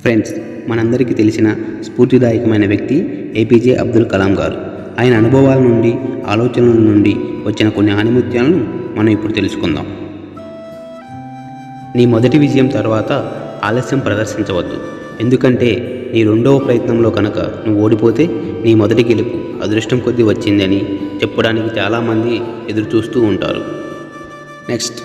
Friends, మనందరికీ తెలిసిన స్ఫూర్తిదాయకమైన వ్యక్తి ఏపీజే అబ్దుల్ కలాం గారు. ఆయన అనుభవాల నుండి, ఆలోచనల నుండి వచ్చిన కొన్ని ఆణిముత్యాలను మనం ఇప్పుడు తెలుసుకుందాం. నీ మొదటి విజయం తర్వాత ఆలస్యం ప్రదర్శించవద్దు. ఎందుకంటే నీ రెండవ ప్రయత్నంలో కనుక నువ్వు ఓడిపోతే నీ మొదటి గెలుపు అదృష్టం కొద్దీ వచ్చిందని చెప్పడానికి చాలామంది ఎదురు చూస్తూ ఉంటారు. నెక్స్ట్,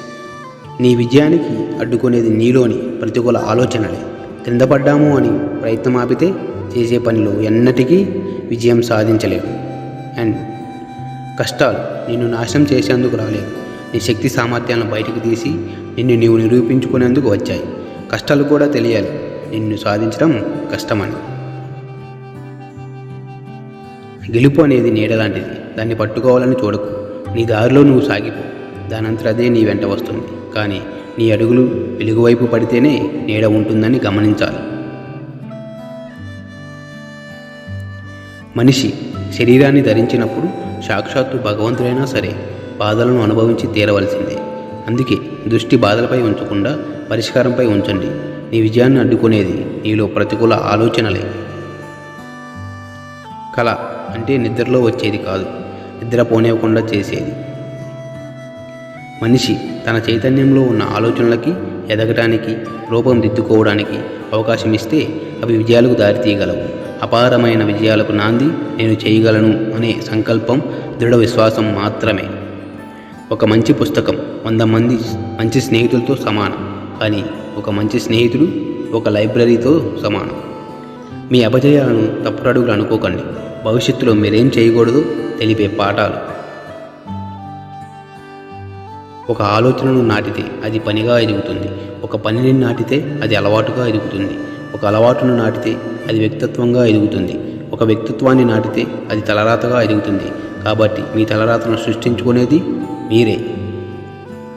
నీ విజయానికి అడ్డుకునేది నీలోని ప్రతికూల ఆలోచనలే. క్రింద పడ్డాము అని ప్రయత్నం ఆపితే చేసే పనిలో ఎన్నటికీ విజయం సాధించలేవు. అండ్ కష్టాలు నిన్ను నాశనం చేసేందుకు రాలేదు, నీ శక్తి సామర్థ్యాలను బయటకు తీసి నిన్ను నీవు నిరూపించుకునేందుకు వచ్చాయి. కష్టాలు కూడా తెలియాలి నిన్ను సాధించడం కష్టమని. గెలుపు అనేది నీడ లాంటిది, దాన్ని పట్టుకోవాలని చూడకు. నీ దారిలో నువ్వు సాగిపో, దానంతట అదే నీ వెంట వస్తుంది. కానీ నీ అడుగులు వెలుగువైపు పడితేనే నీడ ఉంటుందని గమనించాలి. మనిషి శరీరాన్ని ధరించినప్పుడు సాక్షాత్తు భగవంతుడైనా సరే బాధలను అనుభవించి తీరవలసిందే. అందుకే దృష్టి బాధలపై ఉంచకుండా పరిష్కారంపై ఉంచండి. నీ విజయాన్ని అడ్డుకునేది నీలో ప్రతికూల ఆలోచనలే. కళ అంటే నిద్రలో వచ్చేది కాదు, నిద్ర పోనివ్వకుండా చేసేది. మనిషి తన చైతన్యంలో ఉన్న ఆలోచనలకి ఎదగటానికి, రూపం దిద్దుకోవడానికి అవకాశం ఇస్తే అవి విజయాలకు దారితీయగలవు. అపారమైన విజయాలకు నాంది నేను చేయగలను అనే సంకల్పం, దృఢ విశ్వాసం మాత్రమే. ఒక మంచి పుస్తకం 100 మంది మంచి స్నేహితులతో సమానం, కానీ ఒక మంచి స్నేహితుడు ఒక లైబ్రరీతో సమానం. మీ అపజయాలను తప్పుడు అడుగులు అనుకోకండి, భవిష్యత్తులో మీరేం చేయకూడదో తెలిపే పాఠాలు. ఒక ఆలోచనను నాటితే అది పనిగా ఎదుగుతుంది, ఒక పనిని నాటితే అది అలవాటుగా ఎదుగుతుంది, ఒక అలవాటును నాటితే అది వ్యక్తిత్వంగా ఎదుగుతుంది, ఒక వ్యక్తిత్వాన్ని నాటితే అది తలరాతగా ఎదుగుతుంది. కాబట్టి మీ తలరాతను సృష్టించుకునేది మీరే.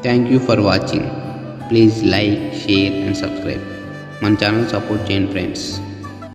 Thank you for watching. Please like, share and subscribe. మన ఛానల్ సపోర్ట్ చేయండి ఫ్రెండ్స్.